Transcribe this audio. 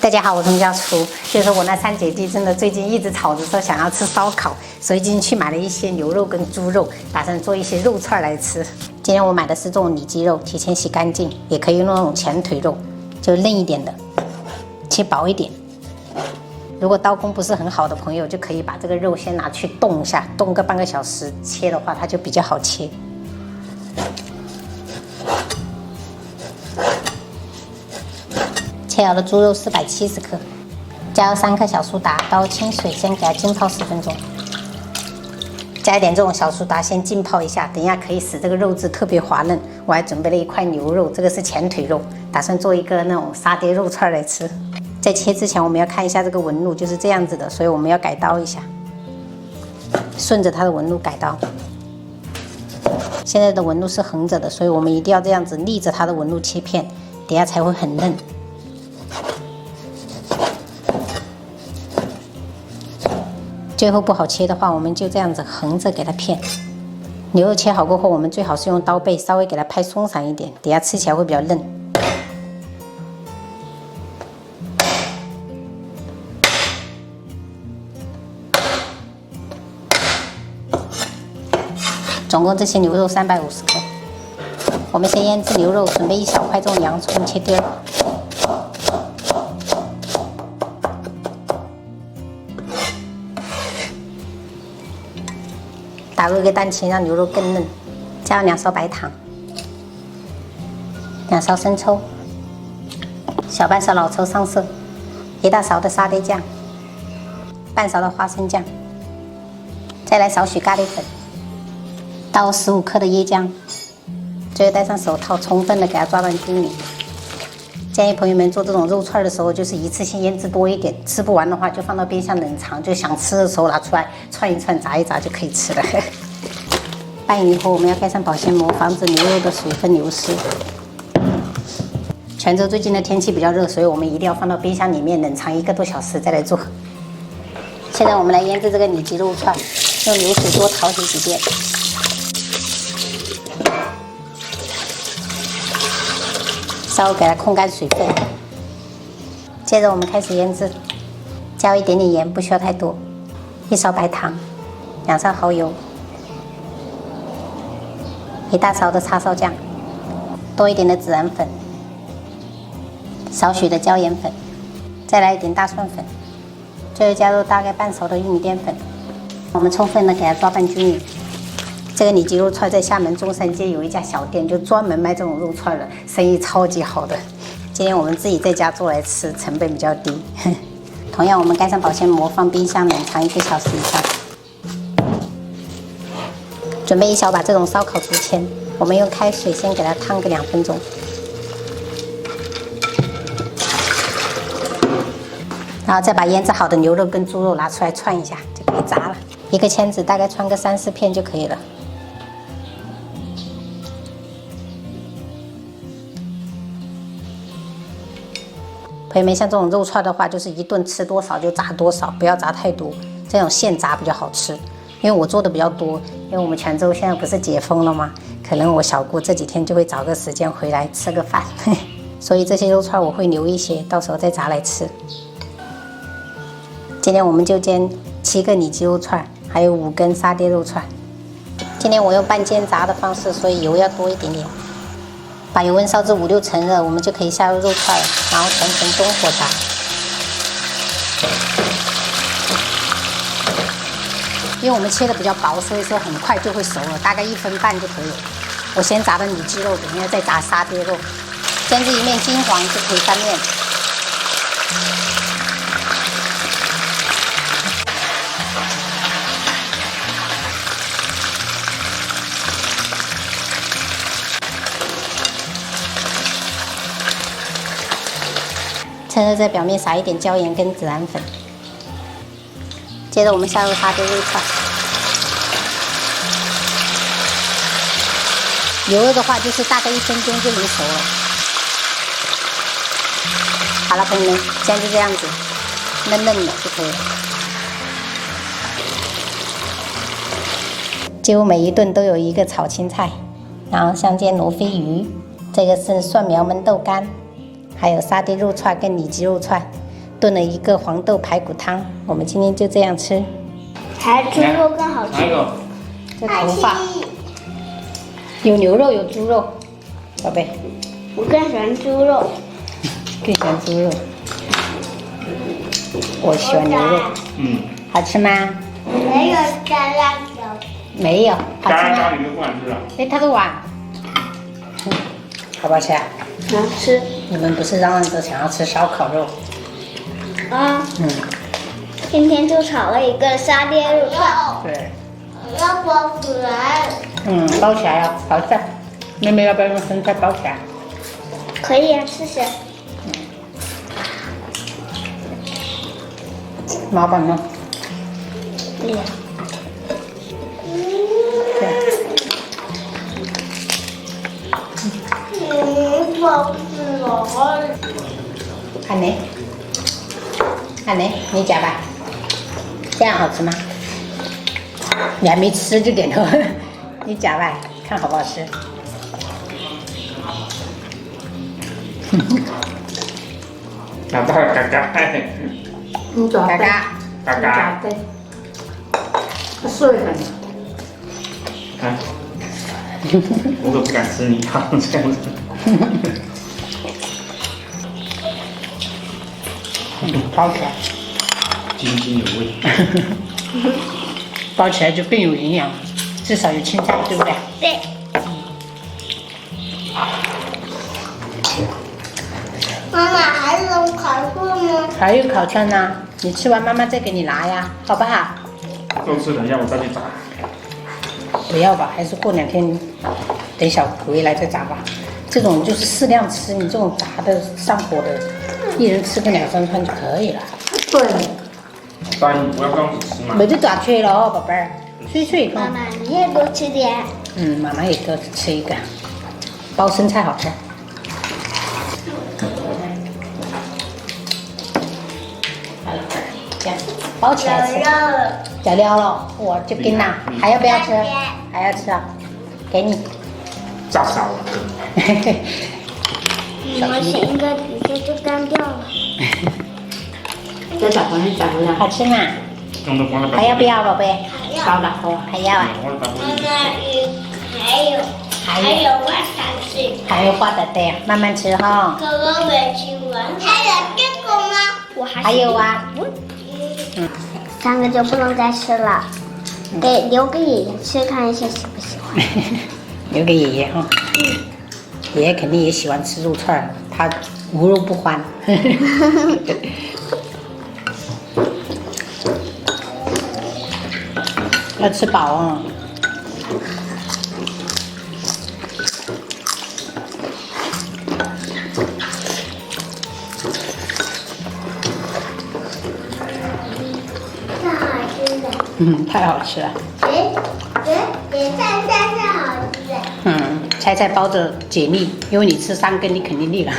大家好，我是家厨。就是我那3姐弟真的最近一直吵着说想要吃烧烤，所以今天去买了一些牛肉跟猪肉，打算做一些肉串来吃。今天我买的是这种里脊肉，提前洗干净，也可以用那种前腿肉，就嫩一点的，切薄一点。如果刀工不是很好的朋友，就可以把这个肉先拿去冻一下，冻个半个小时，切的话它就比较好切。切好的猪肉470克，加入3颗小苏打，倒入清水，先给它浸泡10分钟。加一点这种小苏打，先浸泡一下，等一下可以使这个肉质特别滑嫩。我还准备了一块牛肉，这个是前腿肉，打算做一个那种沙爹肉串来吃。在切之前，我们要看一下这个纹路就是这样子的，所以我们要改刀一下，顺着它的纹路改刀。现在的纹路是横着的，所以我们一定要这样子逆着它的纹路切片，等下才会很嫩。最后不好切的话，我们就这样子横着给它片。牛肉切好过后，我们最好是用刀背稍微给它拍松散一点，等下吃起来会比较嫩。总共这些牛肉350克。我们先腌制牛肉，准备1小块这种洋葱切丁儿。打入一个蛋清，让牛肉更嫩。加入2勺白糖，2勺生抽，小半勺老抽上色，1大勺的沙爹酱，半勺的花生酱，再来少许咖喱粉，倒入15克的椰浆，最后戴上手套，充分的给它抓拌均匀。建议朋友们做这种肉串的时候，就是一次性腌制多一点，吃不完的话就放到冰箱冷藏，就想吃的时候拿出来串一串、炸一炸就可以吃了。拌匀以后，我们要盖上保鲜膜，防止牛肉的水分流失。泉州最近的天气比较热，所以我们一定要放到冰箱里面冷藏1个多小时再来做。现在我们来腌制这个里脊肉串，用流水多淘洗几遍。稍微给它控干水分，接着我们开始腌制，加入一点点盐，不需要太多，1勺白糖，2勺蚝油，1大勺的叉烧酱，多一点的孜然粉，少许的椒盐粉，再来一点大蒜粉，最后加入大概半勺的玉米淀粉，我们充分的给它抓拌均匀。这个里脊肉串在厦门中山街有一家小店，就专门卖这种肉串的，生意超级好的。今天我们自己在家做来吃，成本比较低。同样，我们盖上保鲜膜，放冰箱冷藏1个小时以上。准备1小把这种烧烤竹签，我们用开水先给它烫个2分钟，然后再把腌制好的牛肉跟猪肉拿出来串一下，就可以炸了。一个签子大概穿个3、4片就可以了。朋友们，像这种肉串的话，就是一顿吃多少就炸多少，不要炸太多，这种现炸比较好吃。因为我做的比较多，因为我们泉州现在不是解封了吗？可能我小姑这几天就会找个时间回来吃个饭，所以这些肉串我会留一些，到时候再炸来吃。今天我们就煎7个里脊肉串，还有5根沙爹肉串。今天我用半煎炸的方式，所以油要多一点点。把油温烧至5、6成热，我们就可以下入肉串了，然后全程中火炸。因为我们切的比较薄，所以说很快就会熟了，大概1分半就可以了。我先炸的里脊肉，等一下再炸沙爹肉，煎至一面金黄就可以翻面。趁热在表面撒一点椒盐跟孜然粉，接着我们下入沙爹肉串。牛肉的话就是大概1分钟就能熟了。好了，朋友们，现在就这样子，嫩嫩的就可以了。几乎每一顿都有一个炒青菜，然后香煎罗非鱼，这个是蒜苗焖豆干，还有沙爹肉串跟里脊肉串，炖了一个黄豆排骨汤，我们今天就这样吃。还猪肉更好吃。这头发有牛肉有猪肉，宝贝。我更喜欢猪肉。更喜欢猪肉。我喜欢牛肉。好吃吗？没有加辣椒。没有。好吃吗？加你就不敢吃了。哎，他的碗。好不好吃啊？好吃。你们不是嚷嚷着想要吃烧烤肉？啊。今天就炒了一个沙爹肉串。对。要包起来。包起来啊，好吃。妹妹要不要用生菜包起来？可以啊，试试。老板呢？对呀。好吃哦。看你，看你，你夹吧。这样好吃吗？你还没吃就点头，你夹吧，看好不好吃。拿到嘎嘎，嘎嘎，嘎嘎，对，碎了。看，我可不敢吃你汤这样子。包起来，津津有味。包起来就更有营养，至少有青菜，对不对？对。妈妈还有烤串吗？还有烤串呢，你吃完妈妈再给你拿呀，好不好？够吃，等一下我再去炸。不要吧，还是过2天，等小回来再炸吧。这种就是适量吃，你这种炸的上火的，一人吃个2、3串就可以了。对。答应不要这样子吃嘛。没得炸脆了哦，宝贝儿，脆脆的。妈妈，你也多吃点。妈妈也多吃一个，包生菜好吃。好了，这样包起来吃。加料了，我就给啦。还要不要吃？还要吃啊？给你。炸少了。我选一个底下就干掉了。再找朋友找回来。好吃吗？还要不要，宝贝？包的好，还要啊？妈妈，还有挖沙子。还有花的对，慢慢吃哈。哥哥没吃完。还有这个吗？我还有啊。3个就不能再吃了，留给爷爷吃，看一下喜不喜欢。留给爷爷哈。爷爷肯定也喜欢吃肉串儿，他无肉不欢。要吃饱哦。太好吃了。菜好吃。菜包着解腻，因为你吃3根，你肯定腻了。